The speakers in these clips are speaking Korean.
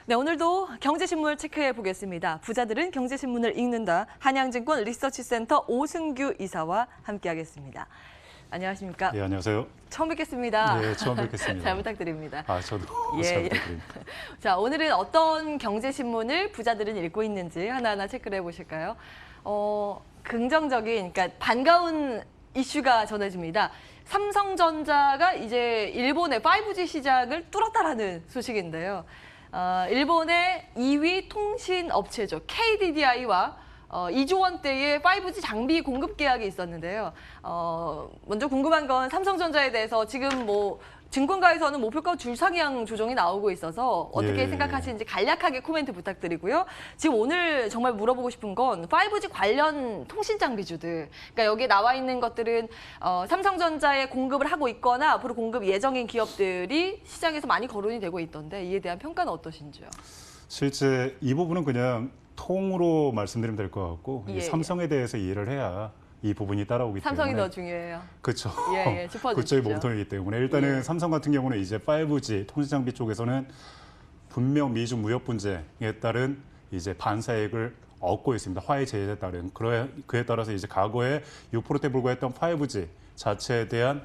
네, 오늘도 경제신문 체크해 보겠습니다. 부자들은 경제신문을 읽는다. 한양증권 리서치센터 오승규 이사와 함께하겠습니다. 안녕하십니까? 네, 안녕하세요. 처음 뵙겠습니다. 네, 처음 뵙겠습니다. 잘 부탁드립니다. 저도 예, 잘 예. 부탁드립니다. 자, 오늘은 어떤 경제신문을 부자들은 읽고 있는지 하나하나 체크를 해보실까요? 긍정적인, 그러니까 반가운 이슈가 전해집니다. 삼성전자가 이제 일본의 5G 시장을 뚫었다라는 소식인데요. 일본의 2위 통신 업체죠. KDDI와 2조 원대의 5G 장비 공급 계약이 있었는데요. 먼저 궁금한 건 삼성전자에 대해서 지금 뭐 증권가에서는 목표가 줄상향 조정이 나오고 있어서 어떻게 예. 생각하시는지 간략하게 코멘트 부탁드리고요. 지금 오늘 정말 물어보고 싶은 건 5G 관련 통신 장비주들. 그러니까 여기 나와 있는 것들은 삼성전자에 공급을 하고 있거나 앞으로 공급 예정인 기업들이 시장에서 많이 거론이 되고 있던데 이에 대한 평가는 어떠신지요? 실제 이 부분은 그냥 통으로 말씀드리면 될 것 같고 예, 삼성에 대해서 이해를 해야 이 부분이 따라오기 삼성이 때문에 더 중요해요. 그렇죠. 예, 짚어주시죠. 그쪽이 몸통이기 때문에 일단은 예. 삼성 같은 경우는 이제 5G 통신 장비 쪽에서는 분명 미중 무역 분쟁에 따른 이제 반사액을 얻고 있습니다. 화해 제재에 따른 그에 따라서 이제 과거에 6%대 불과했던 5G 자체에 대한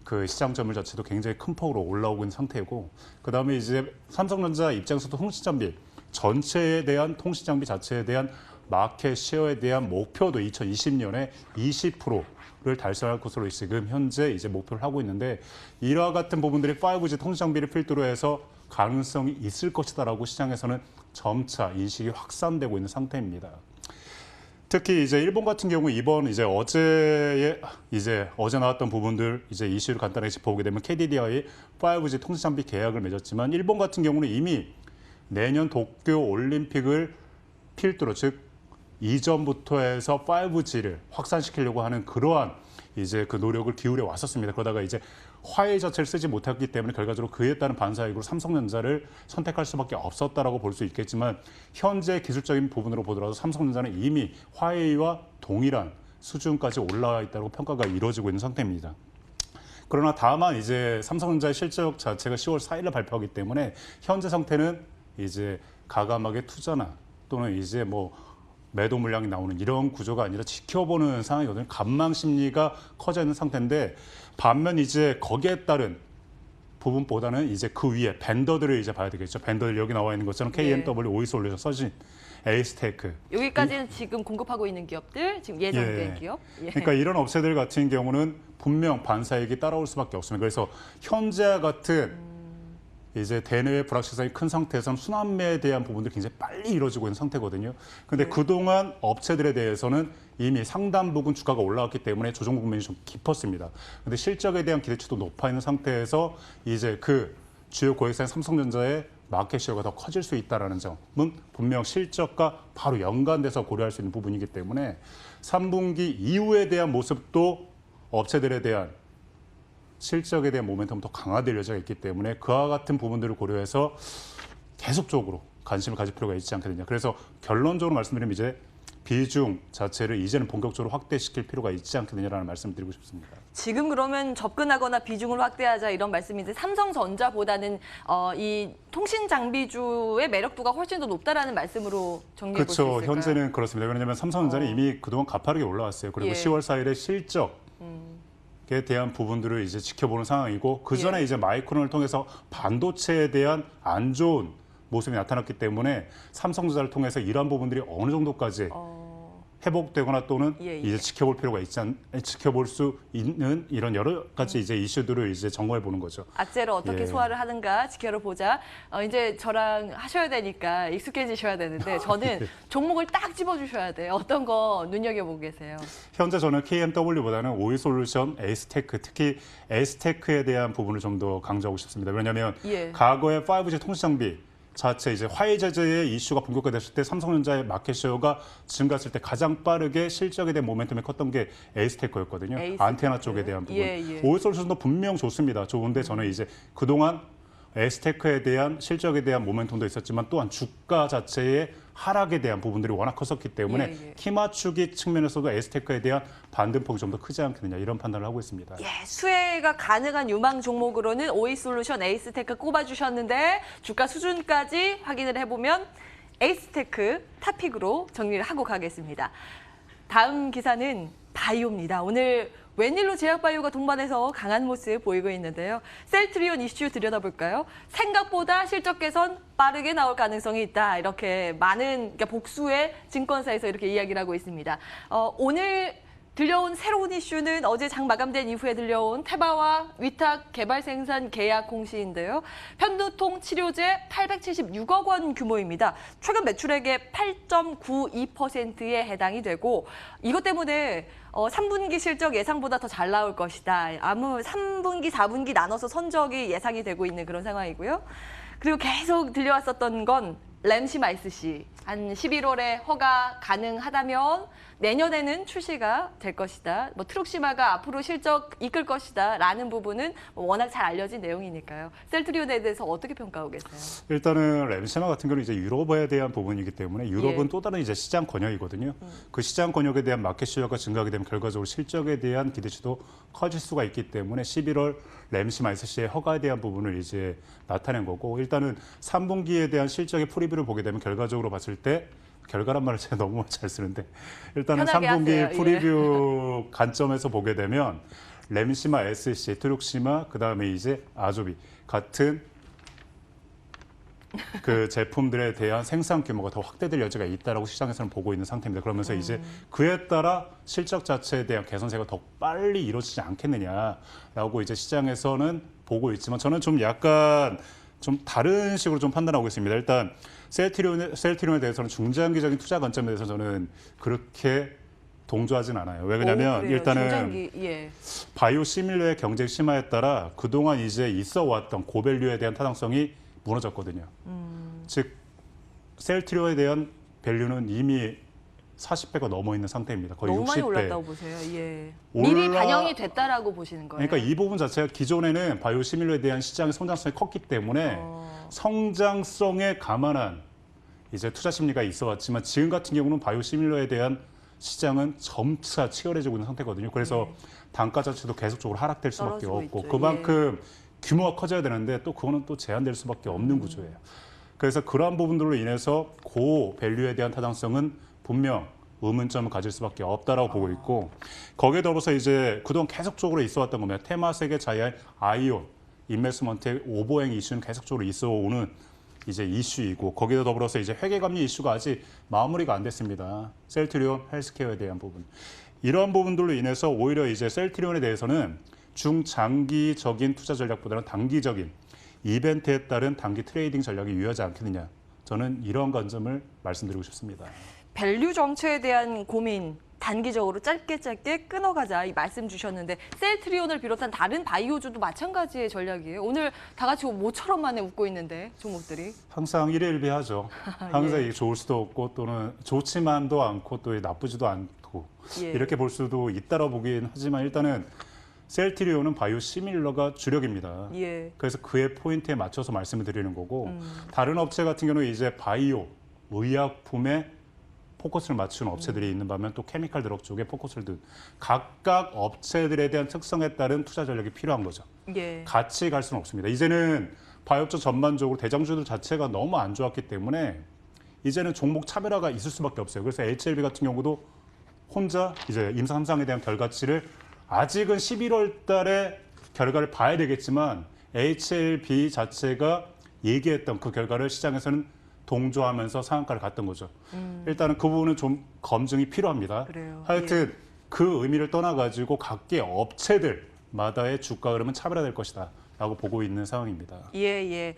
그 시장 점유율 자체도 굉장히 큰 폭으로 올라오고 있는 상태이고 그다음에 이제 삼성전자 입장에서도 통신 장비 전체에 대한 통신 장비 자체에 대한 마켓 쉐어에 대한 목표도 2020년에 20%를 달성할 것으로 지금 현재 이제 목표를 하고 있는데 이와 같은 부분들이 5G 통신 장비를 필두로 해서 가능성이 있을 것이다라고 시장에서는 점차 인식이 확산되고 있는 상태입니다. 특히 이제 일본 같은 경우 이번 이제 어제 나왔던 부분들 이제 이슈를 간단하게 짚어보게 되면 KDDI 5G 통신 장비 계약을 맺었지만 일본 같은 경우는 이미 내년 도쿄 올림픽을 필두로 즉 이전부터 해서 5G를 확산시키려고 하는 그러한 이제 그 노력을 기울여 왔었습니다. 그러다가 이제 화해 자체를 쓰지 못했기 때문에 결과적으로 그에 따른 반사이익으로 삼성전자를 선택할 수밖에 없었다라고 볼 수 있겠지만 현재 기술적인 부분으로 보더라도 삼성전자는 이미 화해와 동일한 수준까지 올라와 있다고 평가가 이루어지고 있는 상태입니다. 그러나 다만 이제 삼성전자의 실적 자체가 10월 4일에 발표하기 때문에 현재 상태는 이제 가감하게 투자나 또는 이제 뭐 매도 물량이 나오는 이런 구조가 아니라 지켜보는 상황이거든요. 관망 심리가 커져 있는 상태인데 반면 이제 거기에 따른 부분보다는 이제 그 위에 벤더들을 이제 봐야 되겠죠. 벤더들 여기 나와 있는 것처럼 KMW, 오이솔루션, 서진, 에이스테크. 여기까지는 지금 공급하고 있는 기업들, 지금 예정된 예. 기업. 예. 그러니까 이런 업체들 같은 경우는 분명 반사익이 따라올 수밖에 없습니다. 그래서 현재와 같은 이제 대내외 불확실성이 큰 상태에서는 순환매에 대한 부분들이 굉장히 빨리 이루어지고 있는 상태거든요. 그런데 그동안 업체들에 대해서는 이미 상당 부분 주가가 올라왔기 때문에 조정 국면이 좀 깊었습니다. 그런데 실적에 대한 기대치도 높아 있는 상태에서 이제 그 주요 고객사인 삼성전자의 마켓시어가 더 커질 수 있다는 점은 분명 실적과 바로 연관돼서 고려할 수 있는 부분이기 때문에 3분기 이후에 대한 모습도 업체들에 대한 실적에 대한 모멘텀이 더 강화될 여지가 있기 때문에 그와 같은 부분들을 고려해서 계속적으로 관심을 가질 필요가 있지 않겠느냐. 그래서 결론적으로 말씀드리면 이제 비중 자체를 이제는 본격적으로 확대시킬 필요가 있지 않겠느냐라는 말씀을 드리고 싶습니다. 지금 그러면 접근하거나 비중을 확대하자 이런 말씀인데 삼성전자보다는 이 통신 장비주의 매력도가 훨씬 더 높다라는 말씀으로 정리해 볼 수 있을까요? 그렇죠. 현재는 그렇습니다. 왜냐하면 삼성전자는 이미 그동안 가파르게 올라왔어요. 그리고 예. 10월 4일에 실적에 대한 부분들을 이제 지켜보는 상황이고 그 전에 예. 이제 마이크론을 통해서 반도체에 대한 안 좋은 모습이 나타났기 때문에 삼성전자를 통해서 이러한 부분들이 어느 정도까지 회복되거나 또는 예. 이제 지켜볼 수 있는 이런 여러 가지 이제 이슈들을 이제 점검해 보는 거죠. 악재를 어떻게 예. 소화를 하는가 지켜보자. 이제 저랑 하셔야 되니까 익숙해지셔야 되는데 저는 종목을 딱 집어주셔야 돼요. 어떤 거 눈여겨보고 계세요? 현재 저는 KMW보다는 오이솔루션, 에이스테크, 특히 에이스테크에 대한 부분을 좀 더 강조하고 싶습니다. 왜냐하면 예. 과거에 5G 통신 장비 자체 이제 화해 제재의 이슈가 본격화됐을 때 삼성전자의 마켓 쉐어가 증가했을 때 가장 빠르게 실적에 대한 모멘텀이 컸던 게 에이스테크였거든요. 에이스테크. 안테나 쪽에 대한 부분. 예, 예. 오이솔루션도 분명 좋습니다. 좋은데 저는 이제 그동안 에스테크에 대한 실적에 대한 모멘텀도 있었지만 또한 주가 자체의 하락에 대한 부분들이 워낙 컸었기 때문에 예. 키 맞추기 측면에서도 에스테크에 대한 반등폭이 좀 더 크지 않겠느냐 이런 판단을 하고 있습니다. 예, 수혜가 가능한 유망 종목으로는 오이솔루션, 에이스테크 꼽아주셨는데 주가 수준까지 확인을 해보면 에이스테크 탑픽으로 정리를 하고 가겠습니다. 다음 기사는 바이오입니다. 오늘 웬일로 제약바이오가 동반해서 강한 모습 보이고 있는데요. 셀트리온 이슈 들여다볼까요? 생각보다 실적 개선 빠르게 나올 가능성이 있다. 이렇게 많은 그러니까 복수의 증권사에서 이렇게 이야기를 하고 있습니다. 오늘 들려온 새로운 이슈는 어제 장 마감된 이후에 들려온 테바와 위탁 개발 생산 계약 공시인데요. 편두통 치료제 876억 원 규모입니다. 최근 매출액의 8.92%에 해당이 되고 이것 때문에 3분기 실적 예상보다 더 잘 나올 것이다. 아무 3분기, 4분기 나눠서 선적이 예상이 되고 있는 그런 상황이고요. 그리고 계속 들려왔었던 건 램시마이스시 한 11월에 허가 가능하다면 내년에는 출시가 될 것이다. 뭐 트룩시마가 앞으로 실적 이끌 것이다. 라는 부분은 워낙 잘 알려진 내용이니까요. 셀트리온에 대해서 어떻게 평가하겠어요? 일단은 램시마 같은 경우는 이제 유럽에 대한 부분이기 때문에 유럽은 예. 또 다른 이제 시장 권역이거든요. 그 시장 권역에 대한 마켓 시어가 증가하게 되면 결과적으로 실적에 대한 기대치도 커질 수가 있기 때문에 11월 램시마 SC의 허가에 대한 부분을 이제 나타낸 거고 일단은 3분기에 대한 실적의 프리뷰를 보게 되면 결과적으로 봤을 때 결과란 말을 제가 너무 잘 쓰는데 일단은 편하게 3분기 하세요. 프리뷰 관점에서 보게 되면 램시마 SC, 트룩시마 그다음에 이제 아조비 같은 그 제품들에 대한 생산 규모가 더 확대될 여지가 있다라고 시장에서는 보고 있는 상태입니다. 그러면서 이제 그에 따라 실적 자체에 대한 개선세가 더 빨리 이루어지지 않겠느냐라고 이제 시장에서는 보고 있지만 저는 좀 약간 좀 다른 식으로 좀 판단하고 있습니다. 일단 셀트리온에 대해서는 중장기적인 투자 관점에 대해서 저는 그렇게 동조하진 않아요. 왜 그러냐면 그래요. 일단은 중장기, 예. 바이오 시밀러의 경쟁 심화에 따라 그동안 이제 있어 왔던 고밸류에 대한 타당성이 무너졌거든요. 즉 셀트리온에 대한 밸류는 이미 40배가 넘어 있는 상태입니다. 거의 너무 60배. 많이 올랐다고 보세요. 예. 미리 반영이 됐다라고 보시는 거예요. 그러니까 이 부분 자체가 기존에는 바이오 시밀러에 대한 시장의 성장성이 컸기 때문에 성장성에 감안한 이제 투자 심리가 있어 왔지만 지금 같은 경우는 바이오 시밀러에 대한 시장은 점차 치열해지고 있는 상태거든요. 그래서 단가 자체도 계속적으로 하락될 수밖에 떨어지고 없고 있죠. 그만큼 규모가 커져야 되는데 또 그거는 또 제한될 수밖에 없는 구조예요. 그래서 그러한 부분들로 인해서 고 밸류에 대한 타당성은 분명 의문점을 가질 수밖에 없다라고 보고 있고 거기에 더불어서 이제 그동안 계속적으로 있어왔던 겁니다. 테마세계 자이언 아이온 인베스먼트의 오보행 이슈는 계속적으로 있어오는 이제 이슈이고 거기에 더불어서 이제 회계감리 이슈가 아직 마무리가 안 됐습니다. 셀트리온 헬스케어에 대한 부분. 이러한 부분들로 인해서 오히려 이제 셀트리온에 대해서는 중장기적인 투자 전략보다는 단기적인 이벤트에 따른 단기 트레이딩 전략이 유효하지 않겠느냐. 저는 이런 관점을 말씀드리고 싶습니다. 밸류 정체에 대한 고민 단기적으로 짧게 끊어가자 이 말씀 주셨는데 셀트리온을 비롯한 다른 바이오주도 마찬가지의 전략이에요. 오늘 다 같이 모처럼 만에 웃고 있는데 종목들이. 항상 일희일비하죠. 항상 예. 이게 좋을 수도 없고 또는 좋지만도 않고 또 나쁘지도 않고 예. 이렇게 볼 수도 있다고 보긴 하지만 일단은 셀트리온은 바이오 시밀러가 주력입니다. 예. 그래서 그의 포인트에 맞춰서 말씀을 드리는 거고 다른 업체 같은 경우는 이제 바이오, 의약품에 포커스를 맞추는 업체들이 있는 반면 또 케미칼 드럭 쪽에 포커스를 둔 각각 업체들에 대한 특성에 따른 투자 전략이 필요한 거죠. 예. 같이 갈 수는 없습니다. 이제는 바이오업체 전반적으로 대장주들 자체가 너무 안 좋았기 때문에 이제는 종목 차별화가 있을 수밖에 없어요. 그래서 HLB 같은 경우도 혼자 이제 임상 3상에 대한 결과치를 아직은 11월 달에 결과를 봐야 되겠지만 HLB 자체가 얘기했던 그 결과를 시장에서는 동조하면서 상한가를 갔던 거죠. 일단은 그 부분은 좀 검증이 필요합니다. 그래요. 하여튼 그 의미를 떠나가지고 각계 업체들마다의 주가 흐름은 차별화될 것이다 라고 보고 있는 상황입니다. 예.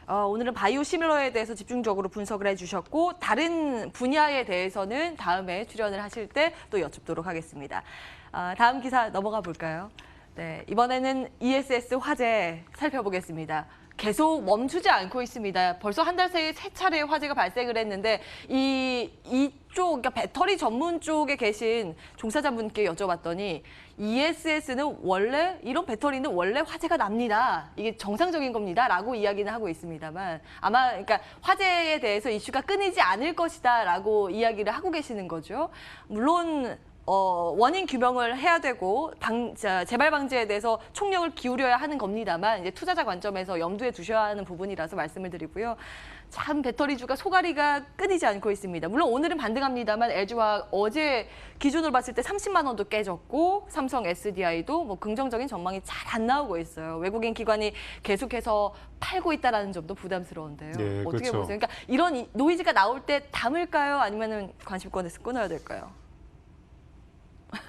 오늘은 바이오 시밀러에 대해서 집중적으로 분석을 해주셨고 다른 분야에 대해서는 다음에 출연을 하실 때 또 여쭙도록 하겠습니다. 다음 기사 넘어가 볼까요? 네, 이번에는 ESS 화재 살펴보겠습니다. 계속 멈추지 않고 있습니다. 벌써 한 달 새에 3차례의 화재가 발생을 했는데 이쪽 그러니까 배터리 전문 쪽에 계신 종사자분께 여쭤봤더니 ESS는 원래 이런 배터리는 원래 화재가 납니다. 이게 정상적인 겁니다라고 이야기는 하고 있습니다만 아마 그러니까 화재에 대해서 이슈가 끊이지 않을 것이다라고 이야기를 하고 계시는 거죠. 물론 원인 규명을 해야 되고 재발 방지에 대해서 총력을 기울여야 하는 겁니다만 이제 투자자 관점에서 염두에 두셔야 하는 부분이라서 말씀을 드리고요. 참 배터리주가 소가리가 끊이지 않고 있습니다. 물론 오늘은 반등합니다만 LG화학 어제 기준으로 봤을 때 30만 원도 깨졌고 삼성 SDI도 뭐 긍정적인 전망이 잘 안 나오고 있어요. 외국인 기관이 계속해서 팔고 있다라는 점도 부담스러운데요. 네, 어떻게 그렇죠. 보세요? 그러니까 이런 노이즈가 나올 때 담을까요? 아니면은 관심권에서 끊어야 될까요?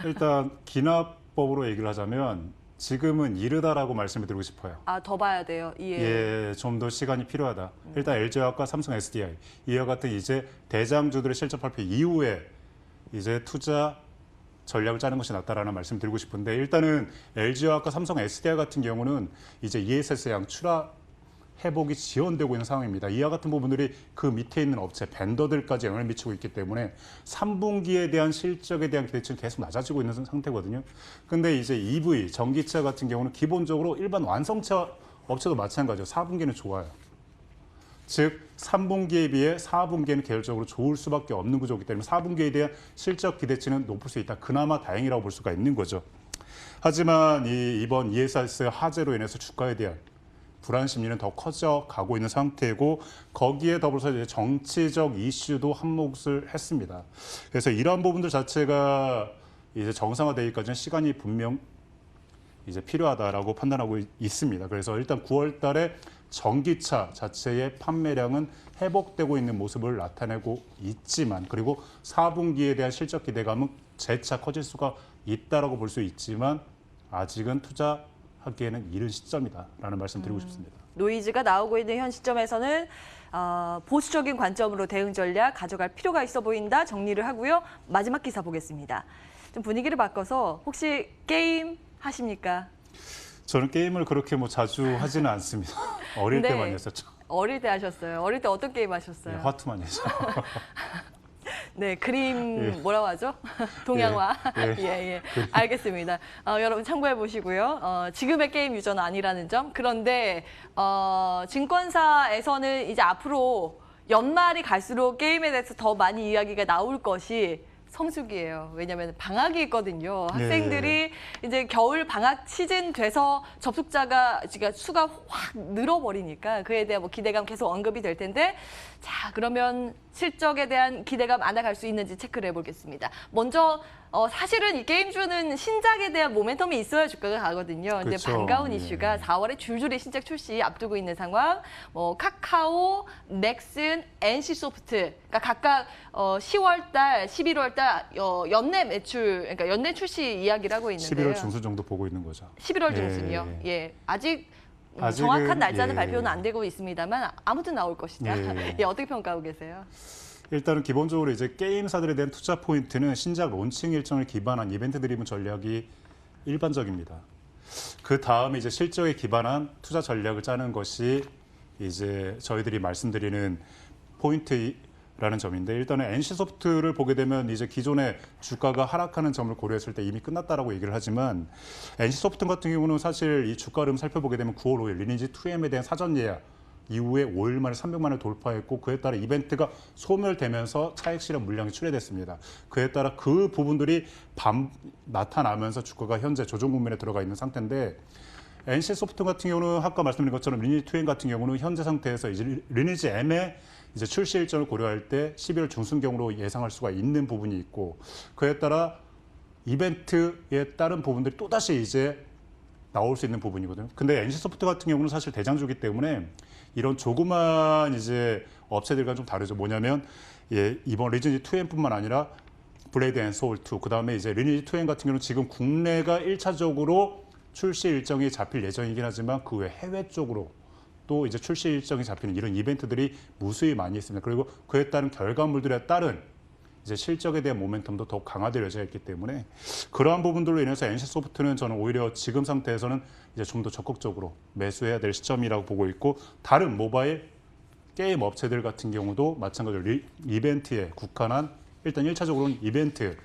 일단 기납법으로 얘기를 하자면 지금은 이르다라고 말씀을 드리고 싶어요. 아, 더 봐야 돼요. 예, 좀 더 시간이 필요하다. 일단 LG화학과 삼성 SDI 이와 같은 이제 대장주들의 실적 발표 이후에 이제 투자 전략을 짜는 것이 낫다라는 말씀 드리고 싶은데 일단은 LG화학과 삼성 SDI 같은 경우는 이제 ESS 양 출하 회복이 지연되고 있는 상황입니다. 이와 같은 부분들이 그 밑에 있는 업체, 벤더들까지 영향을 미치고 있기 때문에 3분기에 대한 실적에 대한 기대치는 계속 낮아지고 있는 상태거든요. 근데 이제 EV, 전기차 같은 경우는 기본적으로 일반 완성차 업체도 마찬가지죠. 4분기는 좋아요. 즉 3분기에 비해 4분기에는 계열적으로 좋을 수밖에 없는 구조이기 때문에 4분기에 대한 실적 기대치는 높을 수 있다. 그나마 다행이라고 볼 수가 있는 거죠. 하지만 이번 ESS 화재로 인해서 주가에 대한 불안 심리는 더 커져 가고 있는 상태고 거기에 더불어서 이제 정치적 이슈도 한몫을 했습니다. 그래서 이러한 부분들 자체가 이제 정상화되기까지는 시간이 분명 이제 필요하다라고 판단하고 있습니다. 그래서 일단 9월 달에 전기차 자체의 판매량은 회복되고 있는 모습을 나타내고 있지만 그리고 4분기에 대한 실적 기대감은 재차 커질 수가 있다라고 볼 수 있지만 아직은 투자하기에는 이른 시점이다라는 말씀 드리고 싶습니다. 노이즈가 나오고 있는 현 시점에서는 보수적인 관점으로 대응 전략 가져갈 필요가 있어 보인다 정리를 하고요. 마지막 기사 보겠습니다. 좀 분위기를 바꿔서 혹시 게임 하십니까? 저는 게임을 그렇게 뭐 자주 하지는 않습니다. 어릴 네. 때만 했었죠. 어릴 때 하셨어요. 어릴 때 어떤 게임 예, 하셨어요? 화투만 했죠. 네, 그림 예. 뭐라고 하죠? 동양화. 예. 예, 예. 알겠습니다. 여러분 참고해 보시고요. 지금의 게임 유저는 아니라는 점. 그런데 증권사에서는 이제 앞으로 연말이 갈수록 게임에 대해서 더 많이 이야기가 나올 것이 성수기예요. 왜냐하면 방학이 있거든요. 학생들이 이제 겨울 방학 시즌 돼서 접속자가 지금 수가 확 늘어버리니까 그에 대한 뭐 기대감 계속 언급이 될 텐데 자 그러면 실적에 대한 기대감 안아갈 수 있는지 체크를 해보겠습니다. 먼저 사실은 이 게임주는 신작에 대한 모멘텀이 있어야 주가가 가거든요. 근데 그렇죠. 반가운 예. 이슈가 4월에 줄줄이 신작 출시 앞두고 있는 상황. 뭐 카카오, 넥슨, NC소프트, 그러니까 각각 10월달, 11월달 연내 매출, 그러니까 연내 출시 이야기를 하고 있는데요. 11월 중순 정도 보고 있는 거죠. 11월 예. 중순이요. 예, 아직 아직은, 정확한 날짜는 예. 발표는 안 되고 있습니다만 아무튼 나올 것이다. 예. 예, 어떻게 평가하고 계세요? 일단은 기본적으로 이제 게임사들에 대한 투자 포인트는 신작 론칭 일정을 기반한 이벤트 드리븐 전략이 일반적입니다. 그 다음에 이제 실적에 기반한 투자 전략을 짜는 것이 이제 저희들이 말씀드리는 포인트라는 점인데 일단은 NC소프트를 보게 되면 이제 기존에 주가가 하락하는 점을 고려했을 때 이미 끝났다라고 얘기를 하지만 NC소프트 같은 경우는 사실 이 주가 흐름 살펴보게 되면 9월 5일 리니지 2M에 대한 사전 예약 이후에 5일 만에 300만을 돌파했고 그에 따라 이벤트가 소멸되면서 차익 실현 물량이 출회됐습니다. 그에 따라 그 부분들이 나타나면서 주가가 현재 조정 국면에 들어가 있는 상태인데 NC소프트 같은 경우는 아까 말씀드린 것처럼 리니지 2M 같은 경우는 현재 상태에서 이제 리니지 M의 이제 출시 일정을 고려할 때 11월 중순경으로 예상할 수가 있는 부분이 있고 그에 따라 이벤트에 따른 부분들이 또다시 이제 나올 수 있는 부분이거든요. 근데 NC소프트 같은 경우는 사실 대장주기 때문에 이런 조그만 이제 업체들과 좀 다르죠. 뭐냐면 이번 리니지 2M뿐만 아니라 블레이드 앤 소울 2, 그다음에 이제 리니지 2M 같은 경우는 지금 국내가 1차적으로 출시 일정이 잡힐 예정이긴 하지만 그 외 해외 쪽으로 또 이제 출시 일정이 잡히는 이런 이벤트들이 무수히 많이 있습니다. 그리고 그에 따른 결과물들에 따른 이제 실적에 대한 모멘텀도 더욱 강화될 여지가 있기 때문에 그러한 부분들로 인해서 NC소프트는 저는 오히려 지금 상태에서는 이제 좀 더 적극적으로 매수해야 될 시점이라고 보고 있고 다른 모바일 게임 업체들 같은 경우도 마찬가지로 이벤트에 국한한 일단 1차적으로는 이벤트에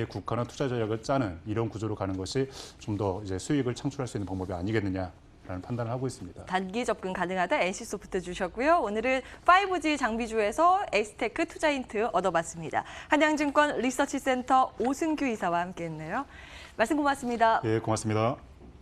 국한한 투자 전략을 짜는 이런 구조로 가는 것이 좀 더 이제 수익을 창출할 수 있는 방법이 아니겠느냐라는 판단을 하고 있습니다. 단기 접근 가능하다 NC소프트 주셨고요. 오늘은 5G 장비주에서 엑스테크 투자 힌트 얻어봤습니다. 한양증권 리서치센터 오승규 이사와 함께했네요. 말씀 고맙습니다. 예, 고맙습니다.